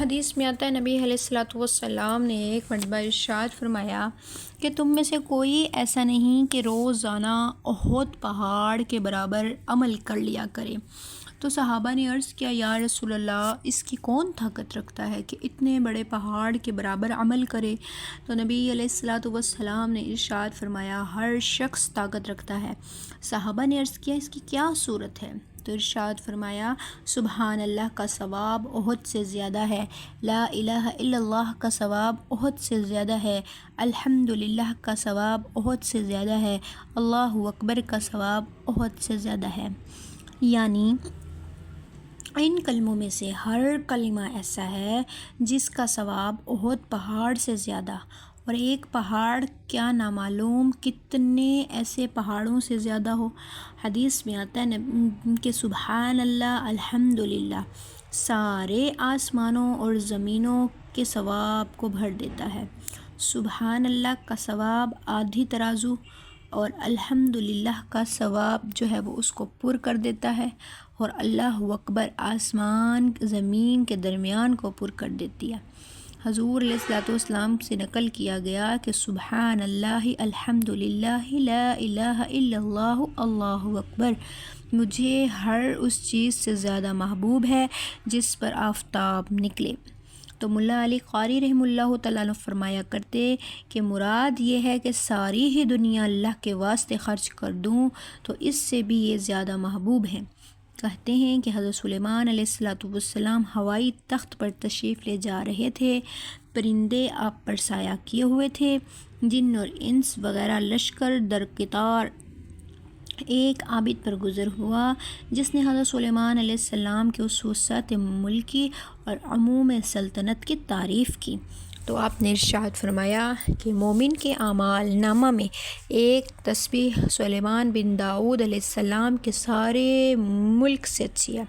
حدیث میں آتا ہے نبی علیہ الصلوۃ والسلام نے ایک مرتبہ ارشاد فرمایا کہ تم میں سے کوئی ایسا نہیں کہ روزانہ احد پہاڑ کے برابر عمل کر لیا کرے۔ تو صحابہ نے عرض کیا یا رسول اللہ، اس کی کون طاقت رکھتا ہے کہ اتنے بڑے پہاڑ کے برابر عمل کرے؟ تو نبی علیہ الصلوۃ والسلام نے ارشاد فرمایا ہر شخص طاقت رکھتا ہے۔ صحابہ نے عرض کیا اس کی کیا صورت ہے؟ تو ارشاد فرمایا سبحان اللہ کا ثواب احد سے زیادہ ہے، لا الہ الا اللہ کا ثواب احد سے زیادہ ہے، الحمدللہ کا ثواب احد سے زیادہ ہے، اللہ اکبر کا ثواب احد سے زیادہ ہے۔ یعنی ان کلموں میں سے ہر کلمہ ایسا ہے جس کا ثواب احد پہاڑ سے زیادہ، اور ایک پہاڑ کیا نامعلوم کتنے ایسے پہاڑوں سے زیادہ ہو۔ حدیث میں آتا ہے کہ سبحان اللہ الحمدللہ سارے آسمانوں اور زمینوں کے ثواب کو بھر دیتا ہے۔ سبحان اللہ کا ثواب آدھی ترازو اور الحمدللہ کا ثواب جو ہے وہ اس کو پر کر دیتا ہے، اور اللہ اکبر آسمان زمین کے درمیان کو پر کر دیتی ہے۔ حضور علیہ الصلوۃ والسلام سے نقل کیا گیا کہ سبحان اللہ الحمدللہ لا الہ الا اللہ اللہ اکبر مجھے ہر اس چیز سے زیادہ محبوب ہے جس پر آفتاب نکلے۔ تو ملا علی قاری رحمہ اللہ تعالیٰ عنہ فرمایا کرتے کہ مراد یہ ہے کہ ساری ہی دنیا اللہ کے واسطے خرچ کر دوں تو اس سے بھی یہ زیادہ محبوب ہے۔ کہتے ہیں کہ حضرت سلیمان علیہ الصلوۃ والسلام ہوائی تخت پر تشریف لے جا رہے تھے، پرندے آپ پر سایہ کیے ہوئے تھے، جن اور انس وغیرہ لشکر در قطار ایک عابد پر گزر ہوا جس نے حضرت سلیمان علیہ السلام کی اس وسعت ملکی اور عموم سلطنت کی تعریف کی۔ تو آپ نے ارشاد فرمایا کہ مومن کے اعمال نامہ میں ایک تسبیح سلیمان بن داؤد علیہ السلام کے سارے ملک سے اچھی ہے،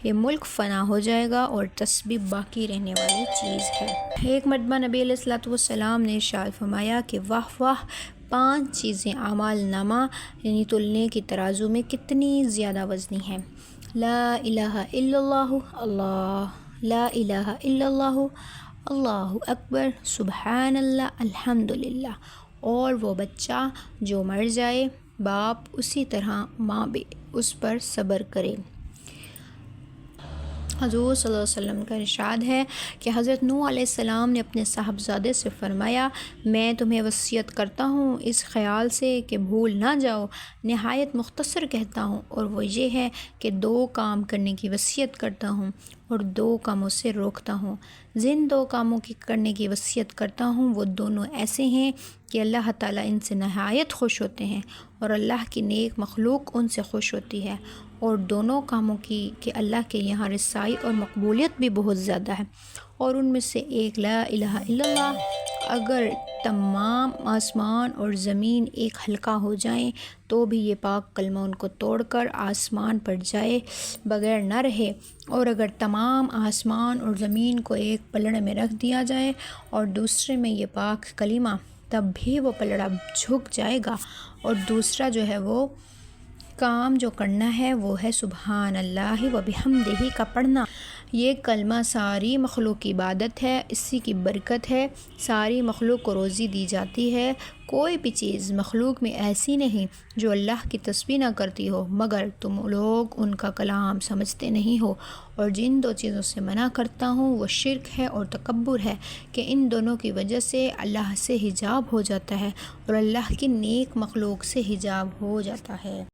یہ ملک فنا ہو جائے گا اور تسبیح باقی رہنے والی چیز ہے۔ ایک مرتبہ نبی علیہ الصلوۃ والسلام نے ارشاد فرمایا کہ واہ واہ 5 چیزیں اعمال نامہ یعنی تلنے کی ترازو میں کتنی زیادہ وزنی ہیں۔ لا الہ الا اللہ اللہ، لا الہ الا اللہ اللہ اکبر، سبحان اللہ الحمدللہ، اور وہ بچہ جو مر جائے باپ اسی طرح ماں بھی اس پر صبر کرے۔ حضور صلی اللہ علیہ وسلم کا ارشاد ہے کہ حضرت نوح علیہ السلام نے اپنے صاحبزادے سے فرمایا میں تمہیں وصیت کرتا ہوں اس خیال سے کہ بھول نہ جاؤ، نہایت مختصر کہتا ہوں، اور وہ یہ ہے کہ 2 کام کرنے کی وصیت کرتا ہوں اور 2 کاموں سے روکتا ہوں۔ جن 2 کاموں کی کرنے کی وصیت کرتا ہوں وہ دونوں ایسے ہیں کہ اللہ تعالیٰ ان سے نہایت خوش ہوتے ہیں اور اللہ کی نیک مخلوق ان سے خوش ہوتی ہے، اور دونوں کاموں کی کہ اللہ کے یہاں رسائی اور مقبولیت بھی بہت زیادہ ہے، اور ان میں سے ایک لا الہ الا اللہ۔ اگر تمام آسمان اور زمین ایک حلقہ ہو جائیں تو بھی یہ پاک کلمہ ان کو توڑ کر آسمان پر جائے بغیر نہ رہے، اور اگر تمام آسمان اور زمین کو ایک پلڑے میں رکھ دیا جائے اور دوسرے میں یہ پاک کلمہ، تب بھی وہ پلڑا جھک جائے گا، اور دوسرا جو ہے وہ کام جو کرنا ہے وہ ہے سبحان اللہ و بحمدہ کا پڑھنا۔ یہ کلمہ ساری مخلوق کی عبادت ہے، اسی کی برکت ہے، ساری مخلوق کو روزی دی جاتی ہے۔ کوئی بھی چیز مخلوق میں ایسی نہیں جو اللہ کی تسبیح نہ کرتی ہو، مگر تم لوگ ان کا کلام سمجھتے نہیں ہو، اور جن 2 چیزوں سے منع کرتا ہوں وہ شرک ہے اور تکبر ہے کہ ان دونوں کی وجہ سے اللہ سے حجاب ہو جاتا ہے اور اللہ کی نیک مخلوق سے حجاب ہو جاتا ہے۔